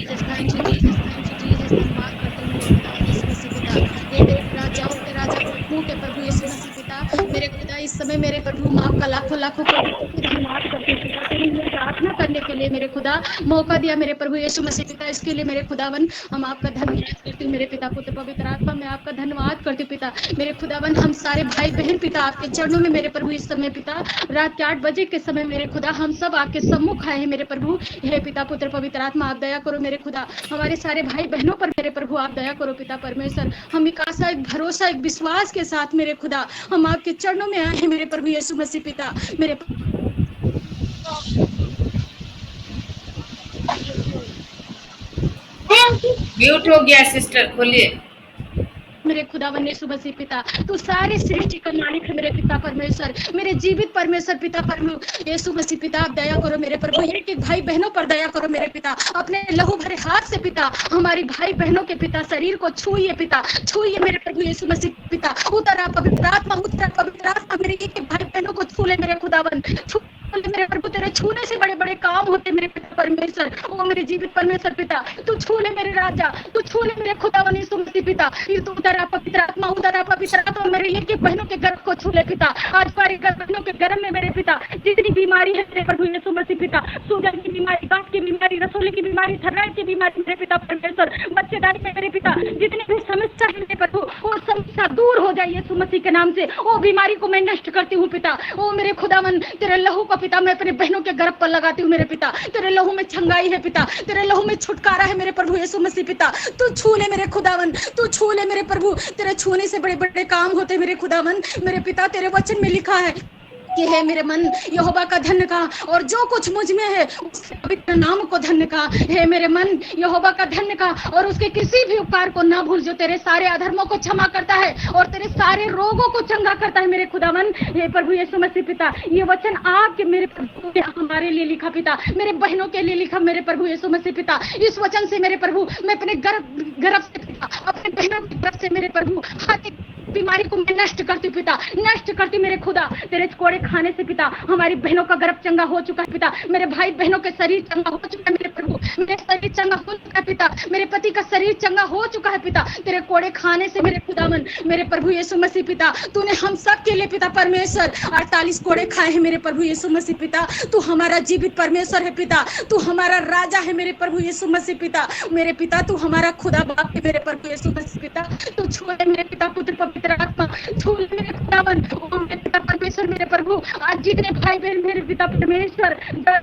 Jesus, thank you Jesus, thank you Jesus. धन्यवाद करते हैं मेरे खुदा यीशु मसीह पिता, हे मेरे राजाओं के राजा, प्रभुओं के प्रभु यीशु मसीह पिता। मेरे खुदा इस समय मेरे प्रभु माँ का लाखों लाखों धन्यवाद करते हैं पिता, तेरे लिए प्रार्थना करने के लिए मेरे खुदा मौका दिया मेरे प्रभु यीशु मसीह पिता, इसके लिए मेरे खुदावन हम आपका धन्यवाद करते हैं मेरे पिता, पुत्र पवित्र आत्मा में आपका धन्यवाद करते हैं पिता। मेरे खुदावन हम सारे भाई बहन पिता आपके चरणों में मेरे प्रभु इस समय पिता रात के 8 बजे के समय मेरे खुदा हम सब आपके सम्मुख आए हैं मेरे प्रभु। हे पिता पुत्र पवित्र आत्मा आप दया करो मेरे खुदा, हमारे सारे भाई बहनों पर मेरे प्रभु आप दया करो पिता परमेश्वर। हम एक आशा, एक भरोसा, एक विश्वास के साथ मेरे खुदा हम आपके चरणों में आए हैं मेरे प्रभु यीशु मसीह पिता। मेरे म्यूट हो गया सिस्टर, खोलिए। मेरे खुदावन यीशु मसीह पिता, तू सारी सृष्टि का मालिक है मेरे पिता परमेश्वर, मेरे जीवित परमेश्वर पिता परमेश्वर यीशु मसीह पिता आप दया करो मेरे प्रभु। एक एक भाई बहनों पर दया करो मेरे पिता, अपने लहू भरे हाथ से पिता हमारी भाई बहनों के पिता शरीर को छूइए पिता, छूइए मेरे प्रभु यीशु मसीह पिता। उतरा पवित्र आत्मा, उतरा पवित्र आत्मा मेरे एक एक भाई बहनों को छू ले मेरे खुदावन, मेरे प्रभु तेरे छूने से बड़े बड़े काम होते मेरे पिता परमेश्वर। ओ मेरे जीवित परमेश्वर पिता, तू छू ले मेरे राजा, तू छू ले मेरे खुदावन यीशु मसीह पिता। तू उतरा पवित्र आत्मा, उतरा पवित्र आत्मा मेरे एक एक बहनों के गर्भ को छू ले पिता। आज सारी बहनों के गर्भ में मेरे पिता जितनी बीमारी है मेरे प्रभु यीशु मसीह पिता, सूजन की बीमारी, गांठ की बीमारी, रसोली की बीमारी, थायराइड की बीमारी मेरे पिता परमेश्वर, बच्चेदारी में मेरे पिता जितनी भी समस्या है मेरे प्रभु वो समस्या दूर हो जाए यीशु मसीह के नाम से। ओ बीमारी को मैं नष्ट करती हूँ पिता। ओ मेरे खुदावन तेरे लहू को पिता मैं अपने बहनों के गर्भ पर लगाती हूँ मेरे पिता, तेरे लहू में छंगाई है पिता, तेरे लहू में छुटकारा है मेरे प्रभु यीशु मसीह पिता। तू छू ले मेरे खुदावन, तू छू ले मेरे प्रभु, तेरे छूने से बड़े बड़े काम होते मेरे खुदावन। मेरे पिता तेरे वचन में लिखा है कि है मेरे मन यहोवा का धन्य का और जो कुछ मुझ में है उसके पवित्र नाम को धन्य का। हे मेरे मन यहोवा का धन्य का और उसके किसी भी उपकार को ना भूल, जो तेरे सारे अधर्मों को क्षमा करता है और तेरे सारे रोगों को चंगा करता है मेरे खुदावन। हे प्रभु यीशु मसीह पिता, ये वचन आपके मेरे प्रभु ने हमारे लिए लिखा पिता, मेरे बहनों के लिए लिखा मेरे प्रभु यीशु मसीह पिता। इस वचन से मेरे प्रभु मैं अपने गर्भ से पिता, अपने बहनों की तरफ से मेरे प्रभु हर एक बीमारी को मैं नष्ट करती पिता, नष्ट करती मेरे खुदा। तेरे कोड़े खाने से पिता हमारी बहनों का गर्भ चंगा हो चुका है पिता, मेरे भाई बहनों के शरीर चंगा हो चुका है मेरे प्रभु, मेरे शरीर चंगा हो चुका है पिता, मेरे पति का शरीर चंगा हो चुका है पिता। तेरे कोड़े खाने से मेरे खुदावन मेरे प्रभु यीशु मसीह पिता, तूने हम सब के लिए पिता परमेश्वर 48 कोड़े खाए हैं मेरे प्रभु यीशु मसीह पिता। तू हमारा जीवित परमेश्वर है पिता, तू हमारा राजा है मेरे प्रभु यीशु मसीह पिता। मेरे पिता तू हमारा खुदा बाप है मेरे प्रभु यीशु मसीह पिता। तू छुए मेरे पिता पुत्र पवित्र आत्मा, छू ले मेरे खुदावन। ओ मेरे पिता परमेश्वर मेरे प्रभु, आज जितने भाई बहन मेरे पिता परमेश्वर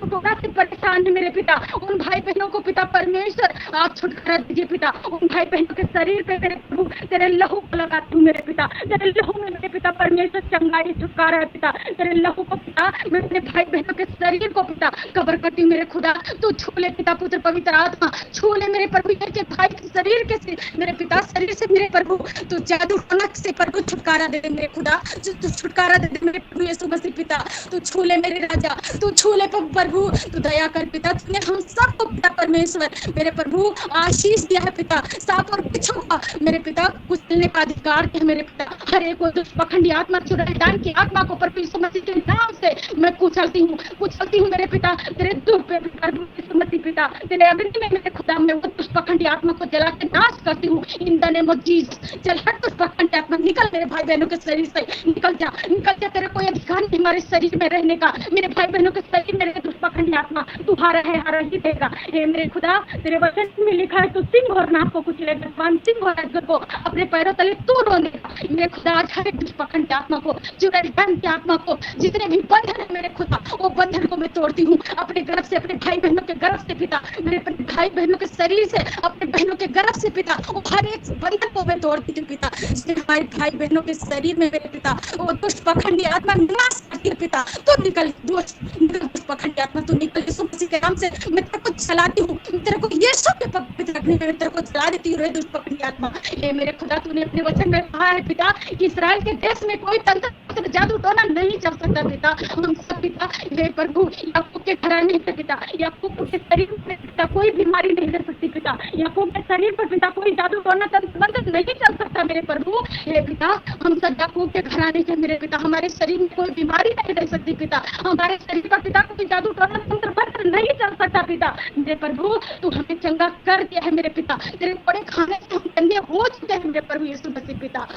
रोगा से परेशान है मेरे पिता, उन भाई बहनों को पिता परमेश्वर आप छुटकारा दीजिए पिता। उन भाई बहनों के शरीर पे मेरे प्रभु तेरे लहू को लगाती हूँ मेरे पिता, तेरे लहू में मेरे पिता परमेश्वर चंगाई छुटकारा है पिता। तेरे लहू को पिता मैं अपने भाई बहनों के शरीर को पिता कवर करती हूँ मेरे खुदा। तू छू ले पिता पुत्र पवित्र आत्मा, छू ले मेरे प्रभु के भाई के शरीर के मेरे पिता शरीर से मेरे प्रभु तू जादू टोनक से प्रभु छुटकारा दे दे मेरे खुदा, तू छुटकारा दे दे मेरे प्रभु यीशु मसीह पिता। तू छू ले मेरे राजा, तू छू ले प्रभु, तू दया कर पिता। तूने हम सबको पिता परमेश्वर मेरे प्रभु आशीष दिया है पिता, सांप और बिच्छू का मेरे पिता कुचलने का अधिकार है मेरे पिता। हर एक दुष्ट पखंडी आत्मा चुड़ैल की आत्मा को प्रभु यीशु मसीह के नाम से मैं कुचलती हूँ मेरे पिता। तेरे दुख पे प्रभु यीशु मसीह पिता, तेरे अग्नि में मेरे खुदा मैं वो दुष्ट पखंडी आत्मा को जला के नाश करती हूँ in the name of Jesus. चल हट दुष्ट पखंडी आत्मा, निकल मेरे भाई बहनों के शरीर से, निकल जा, निकल जा। तेरे कोई अधिकार नहीं हमारे शरीर में रहने का, मेरे भाई बहनों के शरीर में दुष्ट पखंडी आत्मा तू हारा है, हारा ही देगा। हे मेरे खुदा तेरे वचन में लिखा है तू सिंह और नाग को कुचलेगा, सिंह और अजगर को अपने पैरों तले तू रोनेगा। मेरे खुदा आज हर एक दुष्ट पखंडी आत्मा को, चुड़ैल की आत्मा को, जितने भी बंधन है मेरे खुदा वो बंधन को मैं तोड़ती हूँ अपने गर्भ से, अपने भाई बहनों के गर्भ से पिता, मेरे भाई बहनों के शरीर से, अपने बहनों के गर्भ से पिता वो हर एक बंधन को मैं तोड़ती हूँ पिता। जिसने हमारे भाई बहनों के शरीर में मेरे पिता वो दुष्ट पखंडी आत्मा नाश करती है पिता, तो निकल दुष्ट पखंडी आत्मा, तू निकल यीशु मसीह के नाम से मैं तेरे को चलाती हूँ, तेरे को यीशु के पवित्र अग्नि में तेरे को चला देती हूँ दुष्ट पखंडी आत्मा। हे मेरे खुदा तूने अपने वचन में कहा है पिता कि इस्राएल के देश में कोई तंत्र मंत्र जादू टोना नहीं चल सकता पिता। हम सब पिता हे प्रभु याकूब के घराने से पिता, याकूब के शरीर में पिता कोई बीमारी नहीं रह सकती पिता, याकूब के शरीर पर पिता कोई जादू टोना मंत्र नहीं चल सकता मेरे प्रभु। हे पिता हम सब याकूब के घराने से मेरे पिता, हमारे शरीर में कोई बीमारी नहीं रह सकती पिता, हमारे शरीर पर पिता कोई जादू टोना मंत्र नहीं चल सकता पिता। मेरे प्रभु तू हमें चंगा कर दिया है मेरे पिता, तेरे बड़े खाने से हम चंगे हो चुके हैं मेरे प्रभु यीशु मसीह पिता।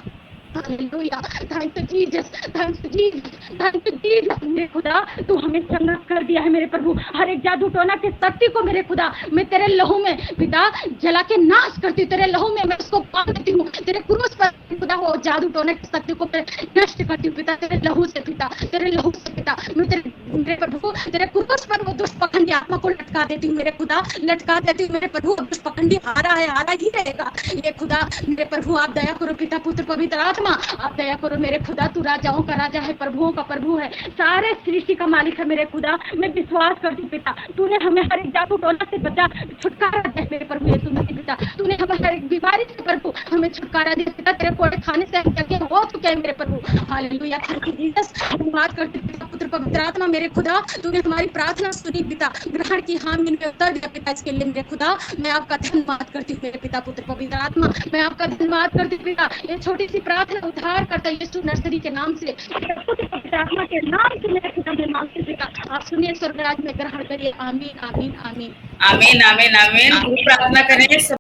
Hallelujah, thank you Jesus, thank you Jesus, thank you Jesus. मेरे खुदा तू हमें चंगा कर दिया है मेरे प्रभु, हर एक जादू टोना की शक्ति को मेरे खुदा मैं तेरे लहू में पिता जला के नाश करती हूँ, तेरे लहू में मैं उसको बांध देती हूँ, तेरे क्रूस पर खुदा वो जादू टोना की शक्ति को मैं नष्ट करती हूँ पिता, तेरे लहू से पिता, तेरे लहू से पिता। मैं मेरे प्रभु तेरे क्रूस पर वो दुष्ट पखंडी आत्मा को लटका देती हूँ मेरे खुदा, लटका देती हूँ मेरे प्रभु। दुष्ट पखंडी हारा है, हारा ही रहेगा ये खुदा। मेरे प्रभु आप दया करो पिता, पुत्र पवित्र आत्मा आप दया करो मेरे खुदा। तू राजाओं का राजा है, प्रभुओं का प्रभु है, सारे सृष्टि का मालिक है मेरे खुदा। मैं विश्वास करती हूँ पिता, तूने हमें हर एक जादू टोना से बचा छुटकारा दिया मेरे प्रभु यीशु मसीह पिता, तूने हमें हर एक बीमारी से प्रभु हमें छुटकारा दिया पिता, तेरे कोड़े खाने से हम चंगे हो चुके हैं मेरे प्रभु। Hallelujah, thank you Jesus. धन्यवाद करती हूँ पिता, पुत्र पवित्र आत्मा मेरे खुदा, तूने हमारी प्रार्थना सुनी पिता, ग्रहण की हामी में उत्तर दिया पिता, इसके लिए मेरे खुदा मैं आपका धन्यवाद करती हूँ मेरे पिता, पुत्र पवित्र आत्मा मैं आपका धन्यवाद करती हूँ पिता। ये छोटी सी प्रार्थना उद्धार करता यीशु नर्सरी के नाम से, पुत्र पवित्र आत्मा के नाम से मेरे खुदा मैं मांगती हूँ पिता, आप सुनिए स्वर्गराज में ग्रहण करिए। आमीन आमीन आमीन आमीन आमीन आमीन। प्रार्थना करें।